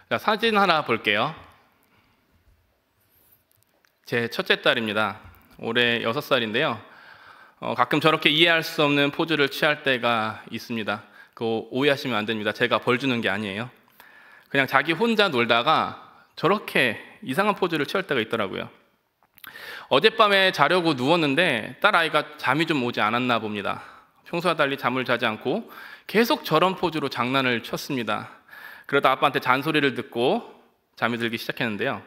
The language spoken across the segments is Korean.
자, 사진 하나 볼게요. 제 첫째 딸입니다. 올해 6살인데요. 가끔 저렇게 이해할 수 없는 포즈를 취할 때가 있습니다. 그거 오해하시면 안 됩니다. 제가 벌 주는 게 아니에요. 그냥 자기 혼자 놀다가 저렇게 이상한 포즈를 취할 때가 있더라고요. 어젯밤에 자려고 누웠는데 딸아이가 잠이 좀 오지 않았나 봅니다. 평소와 달리 잠을 자지 않고 계속 저런 포즈로 장난을 쳤습니다. 그러다 아빠한테 잔소리를 듣고 잠이 들기 시작했는데요.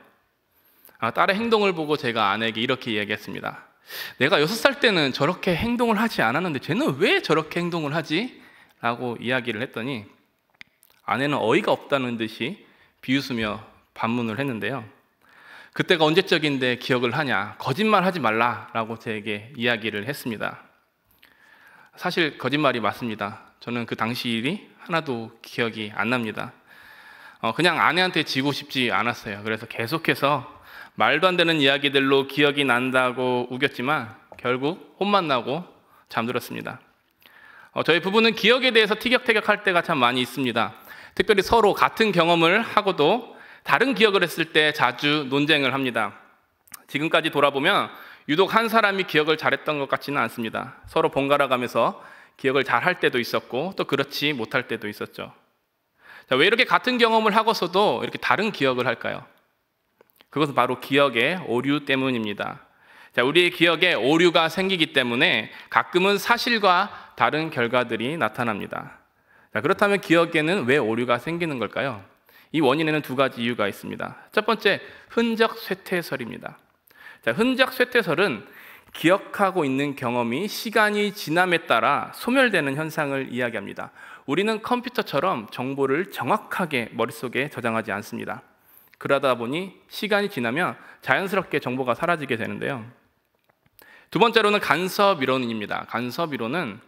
딸의 행동을 보고 제가 아내에게 이렇게 이야기했습니다. 내가 6살 때는 저렇게 행동을 하지 않았는데 쟤는 왜 저렇게 행동을 하지? 라고 이야기를 했더니 아내는 어이가 없다는 듯이 비웃으며 반문을 했는데요. 그때가 언제적인데 기억을 하냐? 거짓말 하지 말라라고 제게 이야기를 했습니다. 사실 거짓말이 맞습니다. 저는 그 당시 일이 하나도 기억이 안 납니다. 그냥 아내한테 지고 싶지 않았어요. 그래서 계속해서 말도 안 되는 이야기들로 기억이 난다고 우겼지만 결국 혼만 나고 잠들었습니다. 저희 부부는 기억에 대해서 티격태격할 때가 참 많이 있습니다. 특별히 서로 같은 경험을 하고도 다른 기억을 했을 때 자주 논쟁을 합니다. 지금까지 돌아보면 유독 한 사람이 기억을 잘했던 것 같지는 않습니다. 서로 번갈아 가면서 기억을 잘할 때도 있었고 또 그렇지 못할 때도 있었죠. 자, 왜 이렇게 같은 경험을 하고서도 이렇게 다른 기억을 할까요? 그것은 바로 기억의 오류 때문입니다. 자, 우리의 기억에 오류가 생기기 때문에 가끔은 사실과 다른 결과들이 나타납니다. 자, 그렇다면 기억에는 왜 오류가 생기는 걸까요? 이 원인에는 2가지 이유가 있습니다. 첫 번째, 흔적 쇠퇴설입니다. 자, 흔적 쇠퇴설은 기억하고 있는 경험이 시간이 지남에 따라 소멸되는 현상을 이야기합니다. 우리는 컴퓨터처럼 정보를 정확하게 머릿속에 저장하지 않습니다. 그러다 보니 시간이 지나면 자연스럽게 정보가 사라지게 되는데요. 두 번째로는 간섭 이론입니다. 간섭 이론은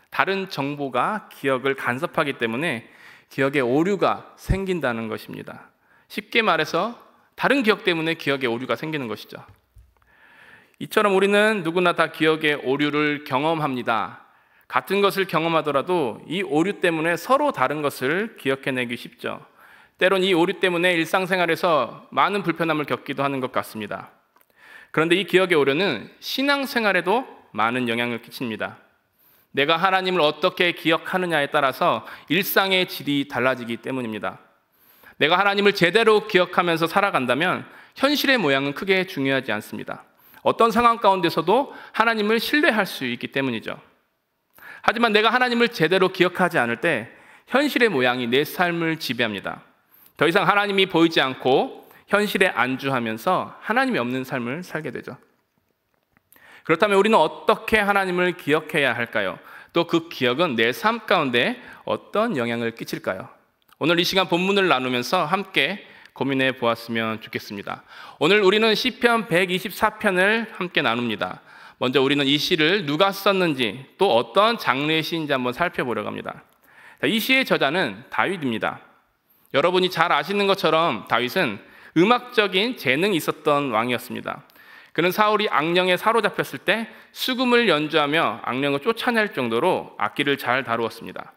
다른 정보가 기억을 간섭하기 때문에 기억에 오류가 생긴다는 것입니다. 쉽게 말해서 다른 기억 때문에 기억에 오류가 생기는 것이죠. 이처럼 우리는 누구나 다 기억의 오류를 경험합니다. 같은 것을 경험하더라도 이 오류 때문에 서로 다른 것을 기억해내기 쉽죠. 때론 이 오류 때문에 일상생활에서 많은 불편함을 겪기도 하는 것 같습니다. 그런데 이 기억의 오류는 신앙생활에도 많은 영향을 끼칩니다. 내가 하나님을 어떻게 기억하느냐에 따라서 일상의 질이 달라지기 때문입니다. 내가 하나님을 제대로 기억하면서 살아간다면 현실의 모양은 크게 중요하지 않습니다. 어떤 상황 가운데서도 하나님을 신뢰할 수 있기 때문이죠. 하지만 내가 하나님을 제대로 기억하지 않을 때 현실의 모양이 내 삶을 지배합니다. 더 이상 하나님이 보이지 않고 현실에 안주하면서 하나님이 없는 삶을 살게 되죠. 그렇다면 우리는 어떻게 하나님을 기억해야 할까요? 또 그 기억은 내 삶 가운데 어떤 영향을 끼칠까요? 오늘 이 시간 본문을 나누면서 함께 고민해 보았으면 좋겠습니다. 오늘 우리는 시편 124편을 함께 나눕니다. 먼저 우리는 이 시를 누가 썼는지 또 어떤 장르의 시인지 한번 살펴보려고 합니다. 이 시의 저자는 다윗입니다. 여러분이 잘 아시는 것처럼 다윗은 음악적인 재능이 있었던 왕이었습니다. 그는 사울이 악령에 사로잡혔을 때 수금을 연주하며 악령을 쫓아낼 정도로 악기를 잘 다루었습니다.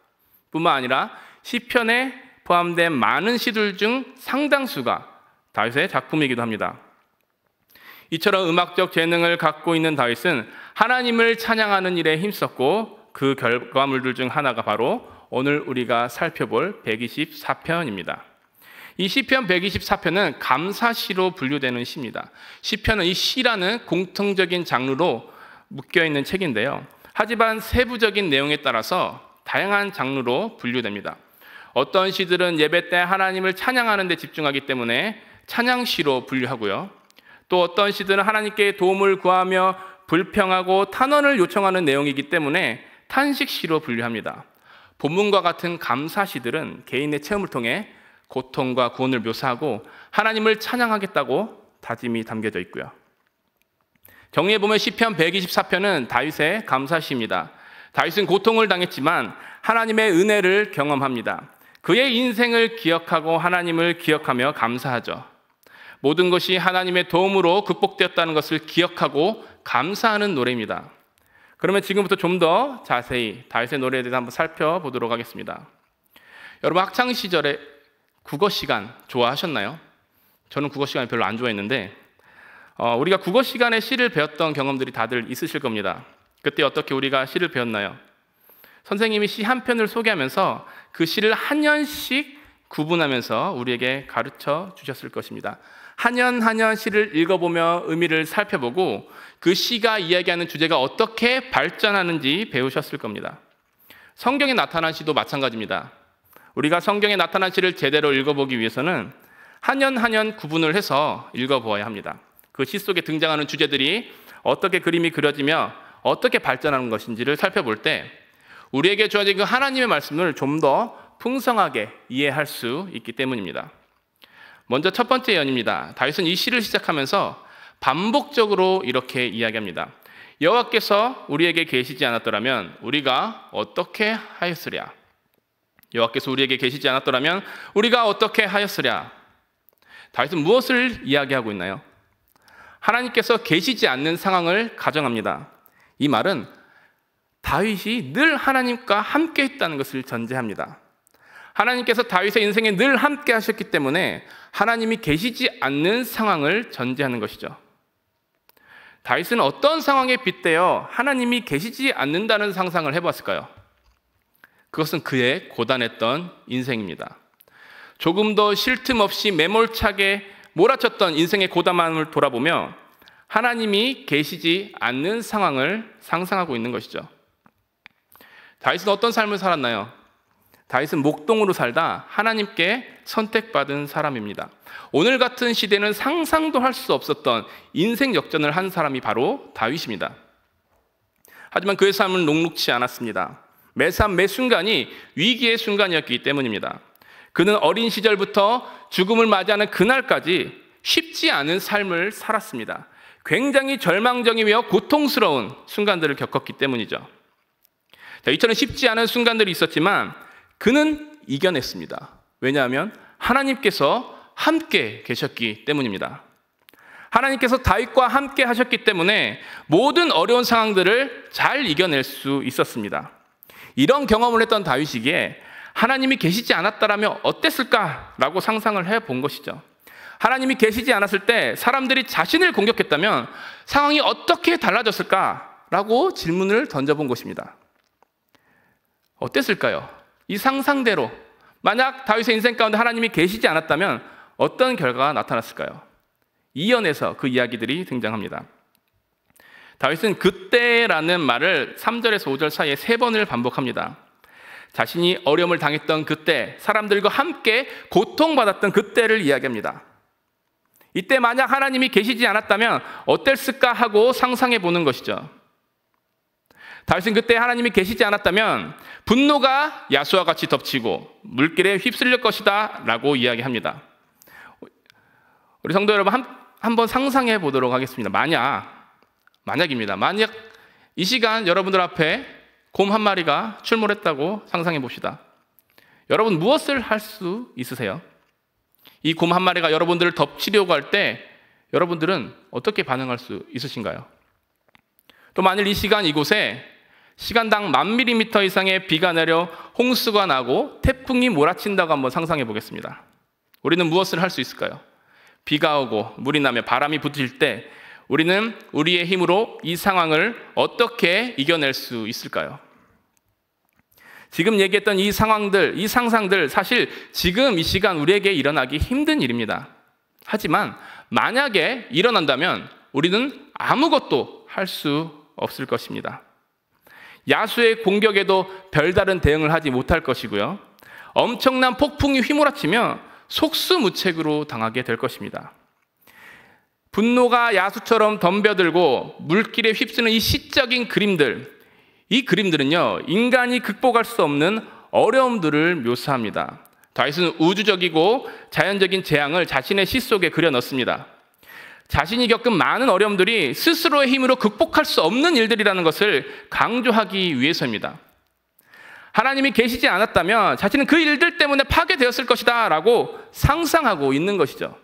뿐만 아니라 시편에 포함된 많은 시들 중 상당수가 다윗의 작품이기도 합니다. 이처럼 음악적 재능을 갖고 있는 다윗은 하나님을 찬양하는 일에 힘썼고 그 결과물들 중 하나가 바로 오늘 우리가 살펴볼 124편입니다. 이 시편 124편은 감사시로 분류되는 시입니다. 시편은 이 시라는 공통적인 장르로 묶여있는 책인데요. 하지만 세부적인 내용에 따라서 다양한 장르로 분류됩니다. 어떤 시들은 예배 때 하나님을 찬양하는 데 집중하기 때문에 찬양시로 분류하고요. 또 어떤 시들은 하나님께 도움을 구하며 불평하고 탄원을 요청하는 내용이기 때문에 탄식시로 분류합니다. 본문과 같은 감사시들은 개인의 체험을 통해 고통과 구원을 묘사하고 하나님을 찬양하겠다고 다짐이 담겨져 있고요. 정리해보면 시편 124편은 다윗의 감사시입니다. 다윗은 고통을 당했지만 하나님의 은혜를 경험합니다. 그의 인생을 기억하고 하나님을 기억하며 감사하죠. 모든 것이 하나님의 도움으로 극복되었다는 것을 기억하고 감사하는 노래입니다. 그러면 지금부터 좀 더 자세히 다윗의 노래에 대해서 한번 살펴보도록 하겠습니다. 여러분 학창시절에 국어 시간 좋아하셨나요? 저는 국어 시간을 별로 안 좋아했는데 우리가 국어 시간에 시를 배웠던 경험들이 다들 있으실 겁니다. 그때 어떻게 우리가 시를 배웠나요? 선생님이 시 한 편을 소개하면서 그 시를 한 년씩 구분하면서 우리에게 가르쳐 주셨을 것입니다. 한 년 시를 읽어보며 의미를 살펴보고 그 시가 이야기하는 주제가 어떻게 발전하는지 배우셨을 겁니다. 성경에 나타난 시도 마찬가지입니다. 우리가 성경에 나타난 시를 제대로 읽어보기 위해서는 한 년 구분을 해서 읽어보아야 합니다. 그 시 속에 등장하는 주제들이 어떻게 그림이 그려지며 어떻게 발전하는 것인지를 살펴볼 때 우리에게 주어진 그 하나님의 말씀을 좀 더 풍성하게 이해할 수 있기 때문입니다. 먼저 첫 번째 예언입니다. 다윗은 이 시를 시작하면서 반복적으로 이렇게 이야기합니다. 여호와께서 우리에게 계시지 않았더라면 우리가 어떻게 하였으랴. 여호와께서 우리에게 계시지 않았더라면 우리가 어떻게 하였으랴. 다윗은 무엇을 이야기하고 있나요? 하나님께서 계시지 않는 상황을 가정합니다. 이 말은 다윗이 늘 하나님과 함께 있다는 것을 전제합니다. 하나님께서 다윗의 인생에 늘 함께 하셨기 때문에 하나님이 계시지 않는 상황을 전제하는 것이죠. 다윗은 어떤 상황에 빗대어 하나님이 계시지 않는다는 상상을 해봤을까요? 그것은 그의 고단했던 인생입니다. 조금 더 쉴 틈 없이 매몰차게 몰아쳤던 인생의 고단함을 돌아보며 하나님이 계시지 않는 상황을 상상하고 있는 것이죠. 다윗은 어떤 삶을 살았나요? 다윗은 목동으로 살다 하나님께 선택받은 사람입니다. 오늘 같은 시대는 상상도 할 수 없었던 인생 역전을 한 사람이 바로 다윗입니다. 하지만 그의 삶은 녹록지 않았습니다. 매 삶 매 순간이 위기의 순간이었기 때문입니다. 그는 어린 시절부터 죽음을 맞이하는 그날까지 쉽지 않은 삶을 살았습니다. 굉장히 절망적이며 고통스러운 순간들을 겪었기 때문이죠. 이처럼 쉽지 않은 순간들이 있었지만 그는 이겨냈습니다. 왜냐하면 하나님께서 함께 계셨기 때문입니다. 하나님께서 다윗과 함께 하셨기 때문에 모든 어려운 상황들을 잘 이겨낼 수 있었습니다. 이런 경험을 했던 다윗이기에 하나님이 계시지 않았다라면 어땠을까라고 상상을 해본 것이죠. 하나님이 계시지 않았을 때 사람들이 자신을 공격했다면 상황이 어떻게 달라졌을까라고 질문을 던져본 것입니다. 어땠을까요? 이 상상대로 만약 다윗의 인생 가운데 하나님이 계시지 않았다면 어떤 결과가 나타났을까요? 이언에서 그 이야기들이 등장합니다. 다윗은 그때라는 말을 3절에서 5절 사이에 3번을 반복합니다. 자신이 어려움을 당했던 그때, 사람들과 함께 고통받았던 그때를 이야기합니다. 이때 만약 하나님이 계시지 않았다면 어땠을까 하고 상상해 보는 것이죠. 다윗은 그때 하나님이 계시지 않았다면 분노가 야수와 같이 덮치고 물길에 휩쓸릴 것이다 라고 이야기합니다. 우리 성도 여러분 한번 상상해 보도록 하겠습니다. 만약입니다. 만약 이 시간 여러분들 앞에 곰 한 마리가 출몰했다고 상상해 봅시다. 여러분 무엇을 할 수 있으세요? 이 곰 한 마리가 여러분들을 덮치려고 할 때 여러분들은 어떻게 반응할 수 있으신가요? 또 만일 이 시간 이곳에 시간당 1000mm 이상의 비가 내려 홍수가 나고 태풍이 몰아친다고 한번 상상해 보겠습니다. 우리는 무엇을 할 수 있을까요? 비가 오고 물이 나며 바람이 붙을 때 우리는 우리의 힘으로 이 상황을 어떻게 이겨낼 수 있을까요? 지금 얘기했던 이 상황들, 이 상상들 사실 지금 이 시간 우리에게 일어나기 힘든 일입니다. 하지만 만약에 일어난다면 우리는 아무것도 할 수 없을 것입니다. 야수의 공격에도 별다른 대응을 하지 못할 것이고요. 엄청난 폭풍이 휘몰아치며 속수무책으로 당하게 될 것입니다. 분노가 야수처럼 덤벼들고 물길에 휩쓰는 이 시적인 그림들, 이 그림들은요 인간이 극복할 수 없는 어려움들을 묘사합니다. 다윗은 우주적이고 자연적인 재앙을 자신의 시 속에 그려 넣습니다. 자신이 겪은 많은 어려움들이 스스로의 힘으로 극복할 수 없는 일들이라는 것을 강조하기 위해서입니다. 하나님이 계시지 않았다면 자신은 그 일들 때문에 파괴되었을 것이다 라고 상상하고 있는 것이죠.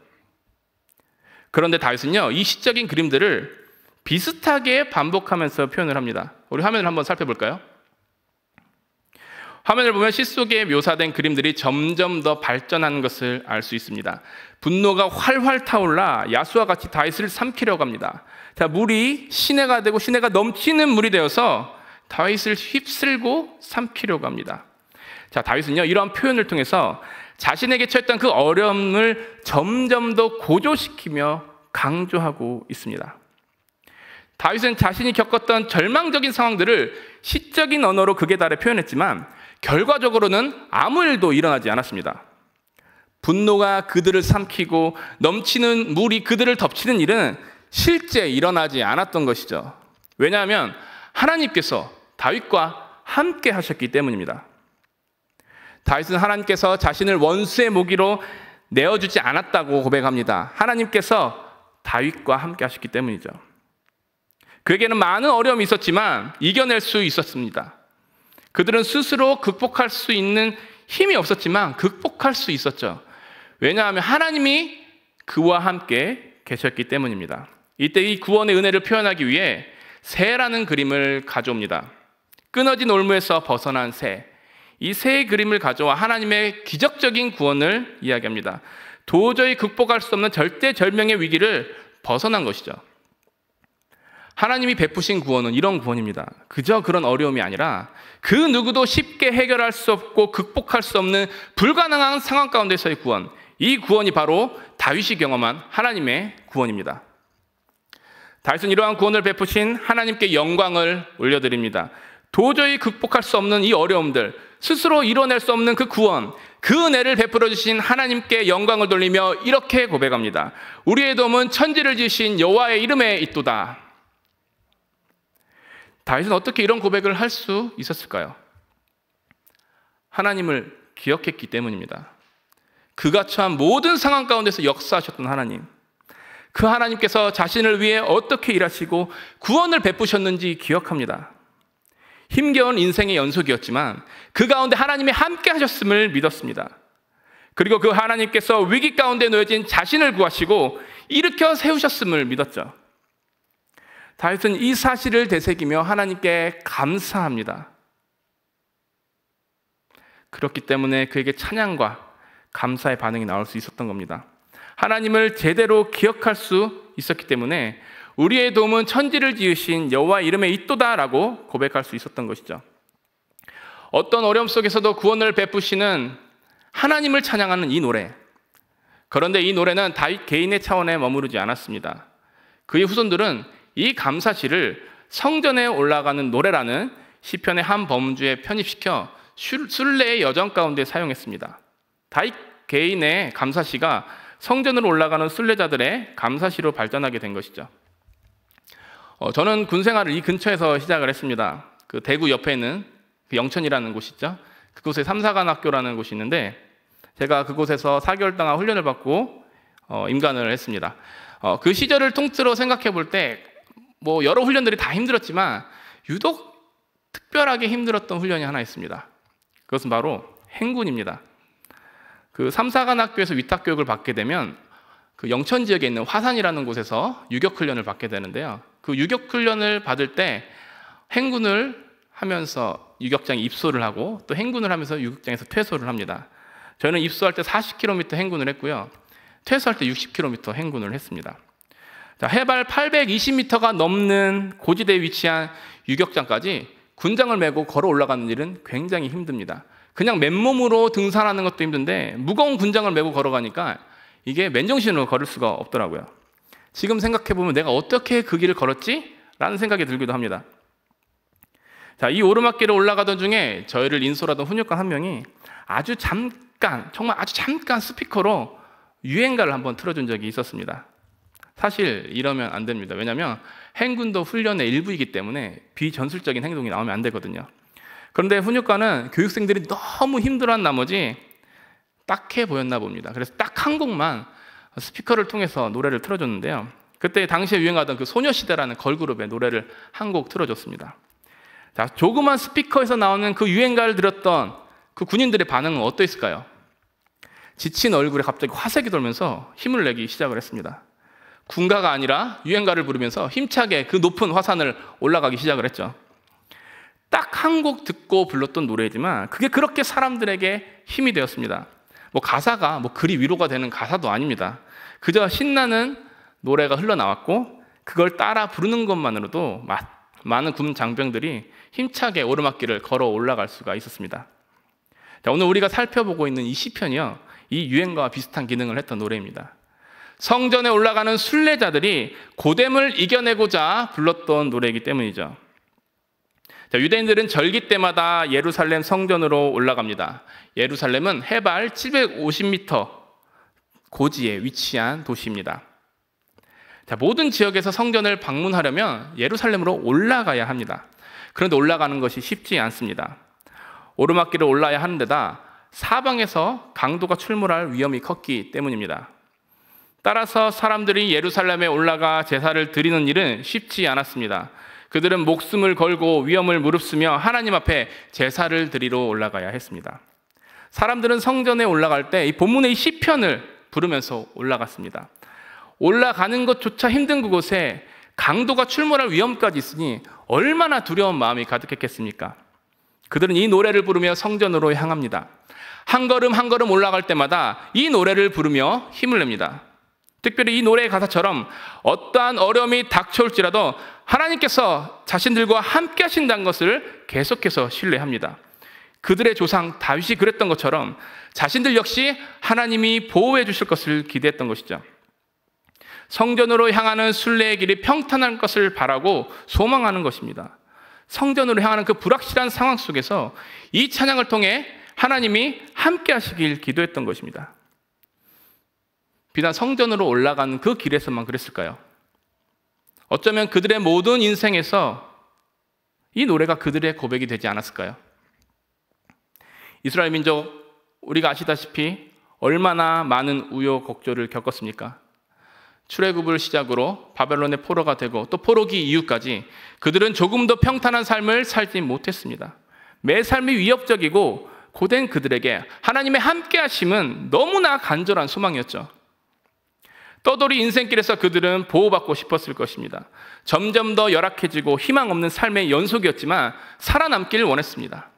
그런데 다윗은요 이 시적인 그림들을 비슷하게 반복하면서 표현을 합니다. 우리 화면을 한번 살펴볼까요? 화면을 보면 시 속에 묘사된 그림들이 점점 더 발전하는 것을 알 수 있습니다. 분노가 활활 타올라 야수와 같이 다윗을 삼키려고 합니다. 자, 물이 시내가 되고 시내가 넘치는 물이 되어서 다윗을 휩쓸고 삼키려고 합니다. 자, 다윗은요, 이러한 표현을 통해서 자신에게 처했던 그 어려움을 점점 더 고조시키며 강조하고 있습니다. 다윗은 자신이 겪었던 절망적인 상황들을 시적인 언어로 극에 달해 표현했지만 결과적으로는 아무 일도 일어나지 않았습니다. 분노가 그들을 삼키고 넘치는 물이 그들을 덮치는 일은 실제 일어나지 않았던 것이죠. 왜냐하면 하나님께서 다윗과 함께 하셨기 때문입니다. 다윗은 하나님께서 자신을 원수의 무기로 내어주지 않았다고 고백합니다. 하나님께서 다윗과 함께 하셨기 때문이죠. 그에게는 많은 어려움이 있었지만 이겨낼 수 있었습니다. 그들은 스스로 극복할 수 있는 힘이 없었지만 극복할 수 있었죠. 왜냐하면 하나님이 그와 함께 계셨기 때문입니다. 이때 이 구원의 은혜를 표현하기 위해 새라는 그림을 가져옵니다. 끊어진 올무에서 벗어난 새. 이 새의 그림을 가져와 하나님의 기적적인 구원을 이야기합니다. 도저히 극복할 수 없는 절대절명의 위기를 벗어난 것이죠. 하나님이 베푸신 구원은 이런 구원입니다. 그저 그런 어려움이 아니라 그 누구도 쉽게 해결할 수 없고 극복할 수 없는 불가능한 상황 가운데서의 구원. 이 구원이 바로 다윗이 경험한 하나님의 구원입니다. 다윗은 이러한 구원을 베푸신 하나님께 영광을 올려드립니다. 도저히 극복할 수 없는 이 어려움들, 스스로 이뤄낼 수 없는 그 구원, 그 은혜를 베풀어 주신 하나님께 영광을 돌리며 이렇게 고백합니다. 우리의 도움은 천지를 지으신 여호와의 이름에 있도다. 다윗은 어떻게 이런 고백을 할 수 있었을까요? 하나님을 기억했기 때문입니다. 그가 처한 모든 상황 가운데서 역사하셨던 하나님, 그 하나님께서 자신을 위해 어떻게 일하시고 구원을 베푸셨는지 기억합니다. 힘겨운 인생의 연속이었지만 그 가운데 하나님이 함께 하셨음을 믿었습니다. 그리고 그 하나님께서 위기 가운데 놓여진 자신을 구하시고 일으켜 세우셨음을 믿었죠. 다윗은 이 사실을 되새기며 하나님께 감사합니다. 그렇기 때문에 그에게 찬양과 감사의 반응이 나올 수 있었던 겁니다. 하나님을 제대로 기억할 수 있었기 때문에 우리의 도움은 천지를 지으신 여호와 이름에 있도다라고 고백할 수 있었던 것이죠. 어떤 어려움 속에서도 구원을 베푸시는 하나님을 찬양하는 이 노래. 그런데 이 노래는 다윗 개인의 차원에 머무르지 않았습니다. 그의 후손들은 이 감사시를 성전에 올라가는 노래라는 시편의 한 범주에 편입시켜 순례의 여정 가운데 사용했습니다. 다윗 개인의 감사시가 성전으로 올라가는 순례자들의 감사시로 발전하게 된 것이죠. 저는 군 생활을 이 근처에서 시작을 했습니다. 그 대구 옆에 있는 그 영천이라는 곳이 있죠. 그곳에 삼사관학교라는 곳이 있는데 제가 그곳에서 4개월 동안 훈련을 받고 임관을 했습니다. 그 시절을 통틀어 생각해 볼 때 뭐 여러 훈련들이 다 힘들었지만 유독 특별하게 힘들었던 훈련이 하나 있습니다. 그것은 바로 행군입니다. 그 삼사관학교에서 위탁교육을 받게 되면 그 영천 지역에 있는 화산이라는 곳에서 유격훈련을 받게 되는데요. 그 유격훈련을 받을 때 행군을 하면서 유격장에 입소를 하고 또 행군을 하면서 유격장에서 퇴소를 합니다. 저는 입소할 때 40km 행군을 했고요. 퇴소할 때 60km 행군을 했습니다. 자, 해발 820m가 넘는 고지대에 위치한 유격장까지 군장을 메고 걸어 올라가는 일은 굉장히 힘듭니다. 그냥 맨몸으로 등산하는 것도 힘든데 무거운 군장을 메고 걸어가니까 이게 맨정신으로 걸을 수가 없더라고요. 지금 생각해보면 내가 어떻게 그 길을 걸었지? 라는 생각이 들기도 합니다. 자, 이 오르막길을 올라가던 중에 저희를 인솔하던 훈육관 한 명이 정말 아주 잠깐 스피커로 유행가를 한번 틀어준 적이 있었습니다. 사실 이러면 안 됩니다. 왜냐하면 행군도 훈련의 일부이기 때문에 비전술적인 행동이 나오면 안 되거든요. 그런데 훈육관은 교육생들이 너무 힘들어한 나머지 딱해 보였나 봅니다. 그래서 딱 한 곡만 스피커를 통해서 노래를 틀어줬는데요. 그때 당시에 유행하던 그 소녀시대라는 걸그룹의 노래를 한 곡 틀어줬습니다. 자, 조그만 스피커에서 나오는 그 유행가를 들었던 그 군인들의 반응은 어떠했을까요? 지친 얼굴에 갑자기 화색이 돌면서 힘을 내기 시작을 했습니다. 군가가 아니라 유행가를 부르면서 힘차게 그 높은 화산을 올라가기 시작을 했죠. 딱 한 곡 듣고 불렀던 노래지만 그게 그렇게 사람들에게 힘이 되었습니다. 가사가 그리 위로가 되는 가사도 아닙니다. 그저 신나는 노래가 흘러나왔고 그걸 따라 부르는 것만으로도 많은 군 장병들이 힘차게 오르막길을 걸어 올라갈 수가 있었습니다. 자, 오늘 우리가 살펴보고 있는 이 시편이요, 이 유행가와 비슷한 기능을 했던 노래입니다. 성전에 올라가는 순례자들이 고됨을 이겨내고자 불렀던 노래이기 때문이죠. 자, 유대인들은 절기 때마다 예루살렘 성전으로 올라갑니다. 예루살렘은 해발 750m 고지에 위치한 도시입니다. 자, 모든 지역에서 성전을 방문하려면 예루살렘으로 올라가야 합니다. 그런데 올라가는 것이 쉽지 않습니다. 오르막길을 올라야 하는 데다 사방에서 강도가 출몰할 위험이 컸기 때문입니다. 따라서 사람들이 예루살렘에 올라가 제사를 드리는 일은 쉽지 않았습니다. 그들은 목숨을 걸고 위험을 무릅쓰며 하나님 앞에 제사를 드리러 올라가야 했습니다. 사람들은 성전에 올라갈 때 이 본문의 이 시편을 부르면서 올라갔습니다. 올라가는 것조차 힘든 그곳에 강도가 출몰할 위험까지 있으니 얼마나 두려운 마음이 가득했겠습니까? 그들은 이 노래를 부르며 성전으로 향합니다. 한 걸음 한 걸음 올라갈 때마다 이 노래를 부르며 힘을 냅니다. 특별히 이 노래의 가사처럼 어떠한 어려움이 닥쳐올지라도 하나님께서 자신들과 함께 하신다는 것을 계속해서 신뢰합니다. 그들의 조상 다윗이 그랬던 것처럼 자신들 역시 하나님이 보호해 주실 것을 기대했던 것이죠. 성전으로 향하는 순례의 길이 평탄할 것을 바라고 소망하는 것입니다. 성전으로 향하는 그 불확실한 상황 속에서 이 찬양을 통해 하나님이 함께 하시길 기도했던 것입니다. 비단 성전으로 올라가는 그 길에서만 그랬을까요? 어쩌면 그들의 모든 인생에서 이 노래가 그들의 고백이 되지 않았을까요? 이스라엘 민족, 우리가 아시다시피 얼마나 많은 우여곡절을 겪었습니까? 출애굽을 시작으로 바벨론의 포로가 되고 또 포로기 이후까지 그들은 조금 더 평탄한 삶을 살지 못했습니다. 매 삶이 위협적이고 고된 그들에게 하나님의 함께 하심은 너무나 간절한 소망이었죠. 떠돌이 인생길에서 그들은 보호받고 싶었을 것입니다. 점점 더 열악해지고 희망 없는 삶의 연속이었지만 살아남기를 원했습니다.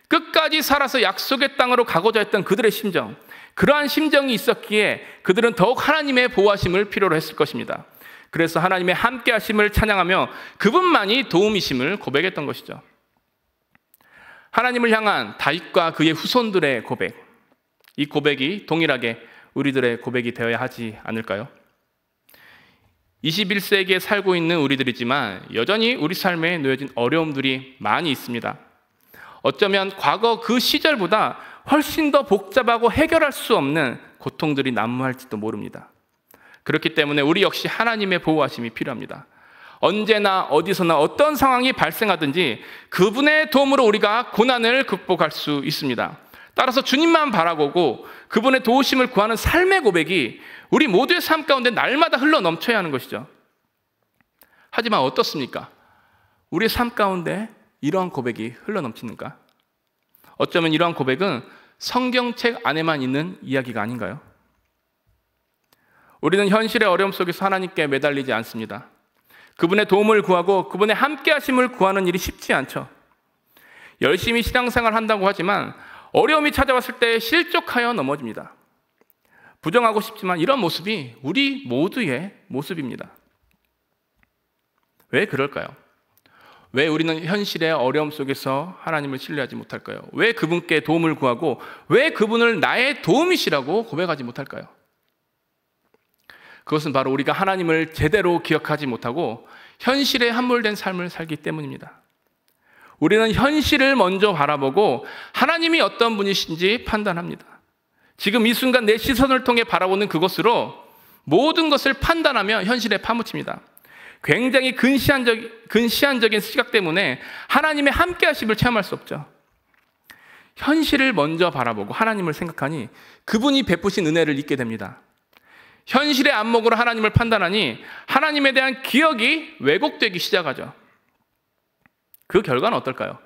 끝까지 살아서 약속의 땅으로 가고자 했던 그들의 심정, 그러한 심정이 있었기에 그들은 더욱 하나님의 보호하심을 필요로 했을 것입니다. 그래서 하나님의 함께 하심을 찬양하며 그분만이 도움이심을 고백했던 것이죠. 하나님을 향한 다윗과 그의 후손들의 고백, 이 고백이 동일하게 우리들의 고백이 되어야 하지 않을까요? 21세기에 살고 있는 우리들이지만 여전히 우리 삶에 놓여진 어려움들이 많이 있습니다. 어쩌면 과거 그 시절보다 훨씬 더 복잡하고 해결할 수 없는 고통들이 난무할지도 모릅니다. 그렇기 때문에 우리 역시 하나님의 보호하심이 필요합니다. 언제나 어디서나 어떤 상황이 발생하든지 그분의 도움으로 우리가 고난을 극복할 수 있습니다. 따라서 주님만 바라보고 그분의 도우심을 구하는 삶의 고백이 우리 모두의 삶 가운데 날마다 흘러 넘쳐야 하는 것이죠. 하지만 어떻습니까? 우리의 삶 가운데 이러한 고백이 흘러 넘치는가? 어쩌면 이러한 고백은 성경책 안에만 있는 이야기가 아닌가요? 우리는 현실의 어려움 속에서 하나님께 매달리지 않습니다. 그분의 도움을 구하고 그분의 함께 하심을 구하는 일이 쉽지 않죠. 열심히 신앙생활 한다고 하지만 어려움이 찾아왔을 때 실족하여 넘어집니다. 부정하고 싶지만 이런 모습이 우리 모두의 모습입니다. 왜 그럴까요? 왜 우리는 현실의 어려움 속에서 하나님을 신뢰하지 못할까요? 왜 그분께 도움을 구하고 왜 그분을 나의 도움이시라고 고백하지 못할까요? 그것은 바로 우리가 하나님을 제대로 기억하지 못하고 현실에 함몰된 삶을 살기 때문입니다. 우리는 현실을 먼저 바라보고 하나님이 어떤 분이신지 판단합니다. 지금 이 순간 내 시선을 통해 바라보는 그것으로 모든 것을 판단하며 현실에 파묻힙니다. 굉장히 근시안적인 시각 때문에 하나님의 함께 하심을 체험할 수 없죠. 현실을 먼저 바라보고 하나님을 생각하니 그분이 베푸신 은혜를 잊게 됩니다. 현실의 안목으로 하나님을 판단하니 하나님에 대한 기억이 왜곡되기 시작하죠. 그 결과는 어떨까요?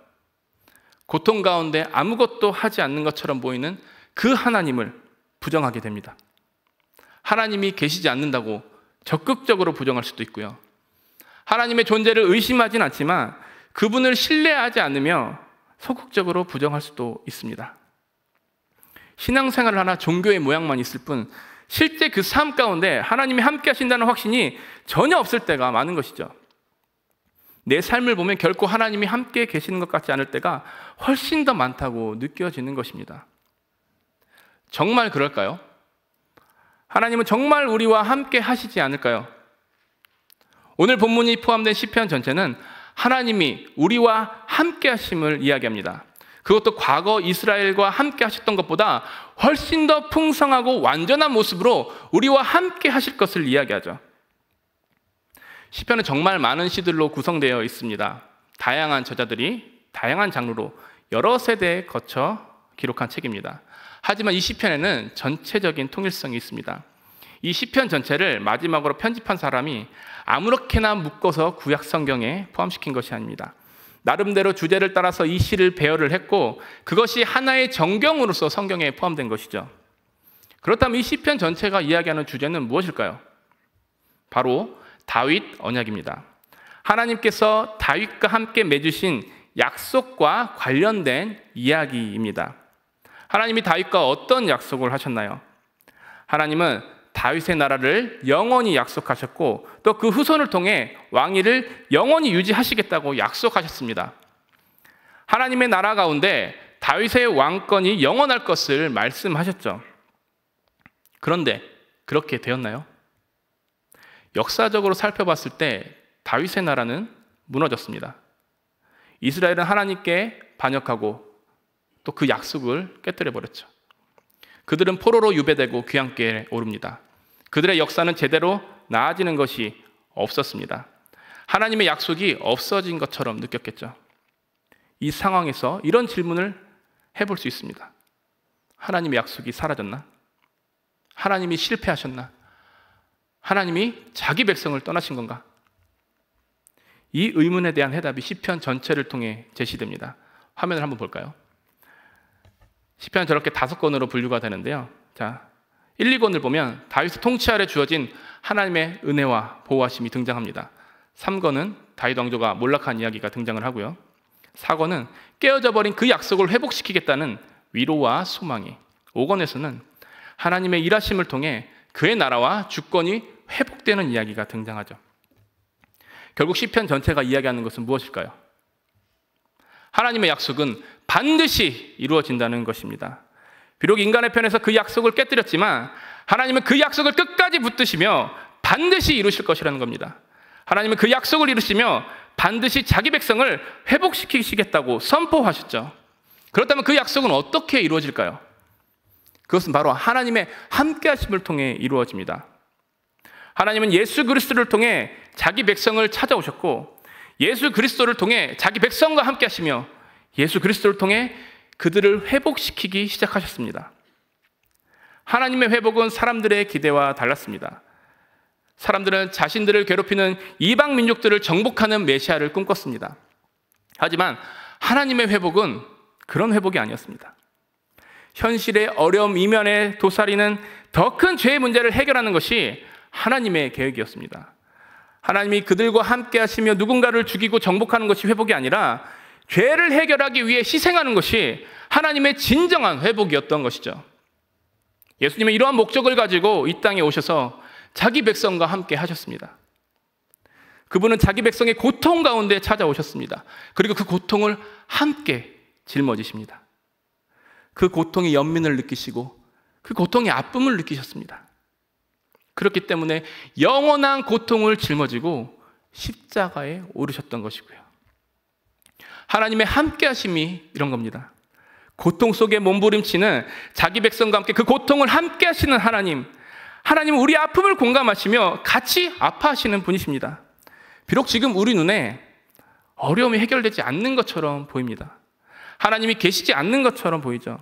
고통 가운데 아무것도 하지 않는 것처럼 보이는 그 하나님을 부정하게 됩니다. 하나님이 계시지 않는다고 적극적으로 부정할 수도 있고요. 하나님의 존재를 의심하진 않지만 그분을 신뢰하지 않으며 소극적으로 부정할 수도 있습니다. 신앙생활을 하나 종교의 모양만 있을 뿐 실제 그 삶 가운데 하나님이 함께 하신다는 확신이 전혀 없을 때가 많은 것이죠. 내 삶을 보면 결코 하나님이 함께 계시는 것 같지 않을 때가 훨씬 더 많다고 느껴지는 것입니다. 정말 그럴까요? 하나님은 정말 우리와 함께 하시지 않을까요? 오늘 본문이 포함된 시편 전체는 하나님이 우리와 함께 하심을 이야기합니다. 그것도 과거 이스라엘과 함께 하셨던 것보다 훨씬 더 풍성하고 완전한 모습으로 우리와 함께 하실 것을 이야기하죠. 시편은 정말 많은 시들로 구성되어 있습니다. 다양한 저자들이 다양한 장르로 여러 세대에 거쳐 기록한 책입니다. 하지만 이 시편에는 전체적인 통일성이 있습니다. 이 시편 전체를 마지막으로 편집한 사람이 아무렇게나 묶어서 구약 성경에 포함시킨 것이 아닙니다. 나름대로 주제를 따라서 이 시를 배열을 했고 그것이 하나의 정경으로서 성경에 포함된 것이죠. 그렇다면 이 시편 전체가 이야기하는 주제는 무엇일까요? 바로 다윗 언약입니다. 하나님께서 다윗과 함께 맺으신 약속과 관련된 이야기입니다. 하나님이 다윗과 어떤 약속을 하셨나요? 하나님은 다윗의 나라를 영원히 약속하셨고 또 그 후손을 통해 왕위를 영원히 유지하시겠다고 약속하셨습니다. 하나님의 나라 가운데 다윗의 왕권이 영원할 것을 말씀하셨죠. 그런데 그렇게 되었나요? 역사적으로 살펴봤을 때 다윗의 나라는 무너졌습니다. 이스라엘은 하나님께 반역하고 또 그 약속을 깨뜨려 버렸죠. 그들은 포로로 유배되고 귀향길에 오릅니다. 그들의 역사는 제대로 나아지는 것이 없었습니다. 하나님의 약속이 없어진 것처럼 느꼈겠죠. 이 상황에서 이런 질문을 해볼 수 있습니다. 하나님의 약속이 사라졌나? 하나님이 실패하셨나? 하나님이 자기 백성을 떠나신 건가? 이 의문에 대한 해답이 시편 전체를 통해 제시됩니다. 화면을 한번 볼까요? 시편은 저렇게 5권으로 분류가 되는데요. 자, 1, 2권을 보면 다윗의 통치 아래 주어진 하나님의 은혜와 보호하심이 등장합니다. 3권은 다윗 왕조가 몰락한 이야기가 등장을 하고요. 4권은 깨어져 버린 그 약속을 회복시키겠다는 위로와 소망이, 5권에서는 하나님의 일하심을 통해 그의 나라와 주권이 회복되는 이야기가 등장하죠. 결국 시편 전체가 이야기하는 것은 무엇일까요? 하나님의 약속은 반드시 이루어진다는 것입니다. 비록 인간의 편에서 그 약속을 깨뜨렸지만 하나님은 그 약속을 끝까지 붙드시며 반드시 이루실 것이라는 겁니다. 하나님은 그 약속을 이루시며 반드시 자기 백성을 회복시키시겠다고 선포하셨죠. 그렇다면 그 약속은 어떻게 이루어질까요? 그것은 바로 하나님의 함께하심을 통해 이루어집니다. 하나님은 예수 그리스도를 통해 자기 백성을 찾아오셨고 예수 그리스도를 통해 자기 백성과 함께하시며 예수 그리스도를 통해 그들을 회복시키기 시작하셨습니다. 하나님의 회복은 사람들의 기대와 달랐습니다. 사람들은 자신들을 괴롭히는 이방 민족들을 정복하는 메시아를 꿈꿨습니다. 하지만 하나님의 회복은 그런 회복이 아니었습니다. 현실의 어려움 이면에 도사리는 더 큰 죄의 문제를 해결하는 것이 하나님의 계획이었습니다. 하나님이 그들과 함께 하시며 누군가를 죽이고 정복하는 것이 회복이 아니라 죄를 해결하기 위해 희생하는 것이 하나님의 진정한 회복이었던 것이죠. 예수님은 이러한 목적을 가지고 이 땅에 오셔서 자기 백성과 함께 하셨습니다. 그분은 자기 백성의 고통 가운데 찾아오셨습니다. 그리고 그 고통을 함께 짊어지십니다. 그 고통의 연민을 느끼시고 그 고통의 아픔을 느끼셨습니다. 그렇기 때문에 영원한 고통을 짊어지고 십자가에 오르셨던 것이고요. 하나님의 함께하심이 이런 겁니다. 고통 속에 몸부림치는 자기 백성과 함께 그 고통을 함께하시는 하나님, 하나님은 우리 아픔을 공감하시며 같이 아파하시는 분이십니다. 비록 지금 우리 눈에 어려움이 해결되지 않는 것처럼 보입니다. 하나님이 계시지 않는 것처럼 보이죠.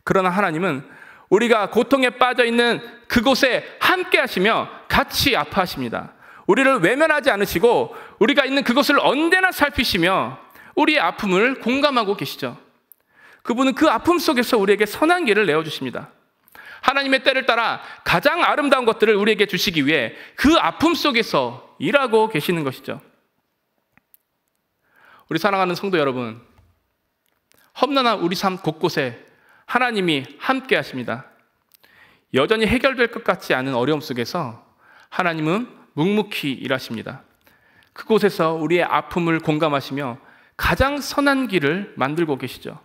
그러나 하나님은 우리가 고통에 빠져 있는 그곳에 함께 하시며 같이 아파하십니다. 우리를 외면하지 않으시고 우리가 있는 그곳을 언제나 살피시며 우리의 아픔을 공감하고 계시죠. 그분은 그 아픔 속에서 우리에게 선한 길을 내어주십니다. 하나님의 때를 따라 가장 아름다운 것들을 우리에게 주시기 위해 그 아픔 속에서 일하고 계시는 것이죠. 우리 사랑하는 성도 여러분, 험난한 우리 삶 곳곳에 하나님이 함께 하십니다. 여전히 해결될 것 같지 않은 어려움 속에서 하나님은 묵묵히 일하십니다. 그곳에서 우리의 아픔을 공감하시며 가장 선한 길을 만들고 계시죠.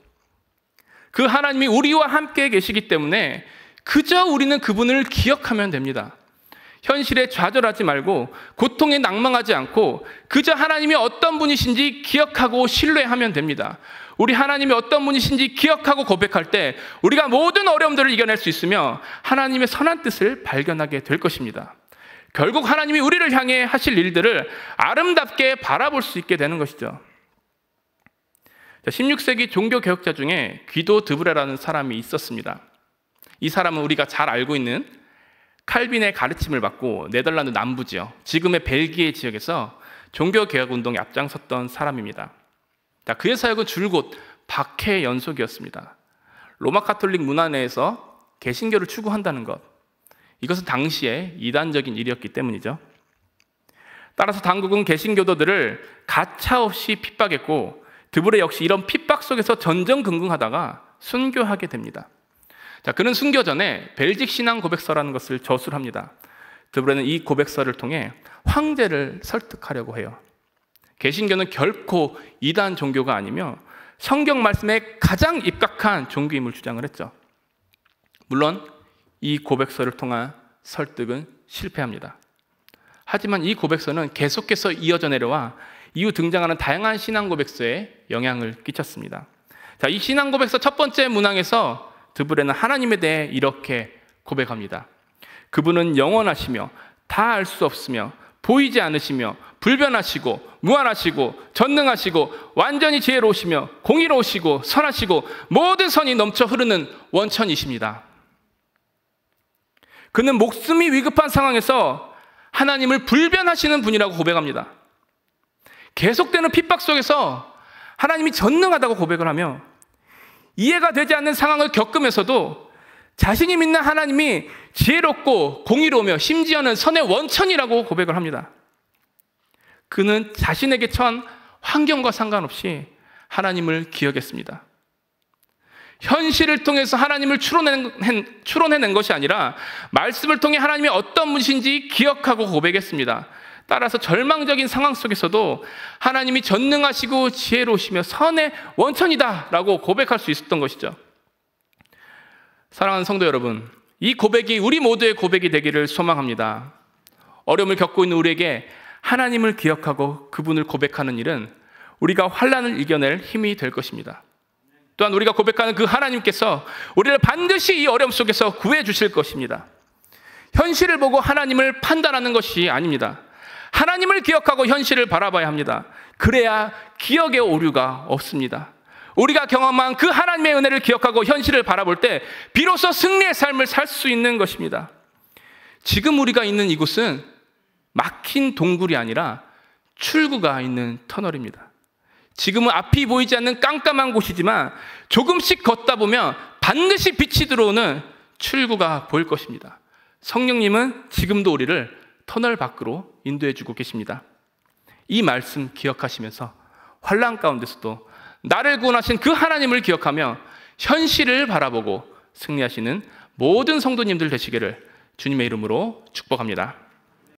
그 하나님이 우리와 함께 계시기 때문에 그저 우리는 그분을 기억하면 됩니다. 현실에 좌절하지 말고 고통에 낭망하지 않고 그저 하나님이 어떤 분이신지 기억하고 신뢰하면 됩니다. 우리 하나님이 어떤 분이신지 기억하고 고백할 때 우리가 모든 어려움들을 이겨낼 수 있으며 하나님의 선한 뜻을 발견하게 될 것입니다. 결국 하나님이 우리를 향해 하실 일들을 아름답게 바라볼 수 있게 되는 것이죠. 16세기 종교개혁자 중에 귀도 드브레라는 사람이 있었습니다. 이 사람은 우리가 잘 알고 있는 칼빈의 가르침을 받고 네덜란드 남부지역, 지금의 벨기에 지역에서 종교개혁 운동에 앞장섰던 사람입니다. 그의 사역은 줄곧 박해 연속이었습니다. 로마 카톨릭 문화 내에서 개신교를 추구한다는 것, 이것은 당시에 이단적인 일이었기 때문이죠. 따라서 당국은 개신교도들을 가차없이 핍박했고 드브레 역시 이런 핍박 속에서 전전긍긍하다가 순교하게 됩니다. 그는 순교 전에 벨직 신앙 고백서라는 것을 저술합니다. 드브레는 이 고백서를 통해 황제를 설득하려고 해요. 개신교는 결코 이단 종교가 아니며 성경 말씀에 가장 입각한 종교임을 주장을 했죠. 물론 이 고백서를 통한 설득은 실패합니다. 하지만 이 고백서는 계속해서 이어져 내려와 이후 등장하는 다양한 신앙 고백서에 영향을 끼쳤습니다. 이 신앙 고백서 첫 번째 문항에서 드브레는 하나님에 대해 이렇게 고백합니다. 그분은 영원하시며 다 알 수 없으며 보이지 않으시며 불변하시고 무한하시고 전능하시고 완전히 지혜로우시며 공의로우시고 선하시고 모든 선이 넘쳐 흐르는 원천이십니다. 그는 목숨이 위급한 상황에서 하나님을 불변하시는 분이라고 고백합니다. 계속되는 핍박 속에서 하나님이 전능하다고 고백을 하며 이해가 되지 않는 상황을 겪으면서도 자신이 믿는 하나님이 지혜롭고 공의로우며 심지어는 선의 원천이라고 고백을 합니다. 그는 자신에게 처한 환경과 상관없이 하나님을 기억했습니다. 현실을 통해서 하나님을 추론해낸 것이 아니라 말씀을 통해 하나님이 어떤 분이신지 기억하고 고백했습니다. 따라서 절망적인 상황 속에서도 하나님이 전능하시고 지혜로우시며 선의 원천이다 라고 고백할 수 있었던 것이죠. 사랑하는 성도 여러분, 이 고백이 우리 모두의 고백이 되기를 소망합니다. 어려움을 겪고 있는 우리에게 하나님을 기억하고 그분을 고백하는 일은 우리가 환난을 이겨낼 힘이 될 것입니다. 또한 우리가 고백하는 그 하나님께서 우리를 반드시 이 어려움 속에서 구해 주실 것입니다. 현실을 보고 하나님을 판단하는 것이 아닙니다. 하나님을 기억하고 현실을 바라봐야 합니다. 그래야 기억의 오류가 없습니다. 우리가 경험한 그 하나님의 은혜를 기억하고 현실을 바라볼 때 비로소 승리의 삶을 살 수 있는 것입니다. 지금 우리가 있는 이곳은 막힌 동굴이 아니라 출구가 있는 터널입니다. 지금은 앞이 보이지 않는 깜깜한 곳이지만 조금씩 걷다 보면 반드시 빛이 들어오는 출구가 보일 것입니다. 성령님은 지금도 우리를 터널 밖으로 인도해 주고 계십니다. 이 말씀 기억하시면서 환난 가운데서도 나를 구원하신 그 하나님을 기억하며 현실을 바라보고 승리하시는 모든 성도님들 되시기를 주님의 이름으로 축복합니다.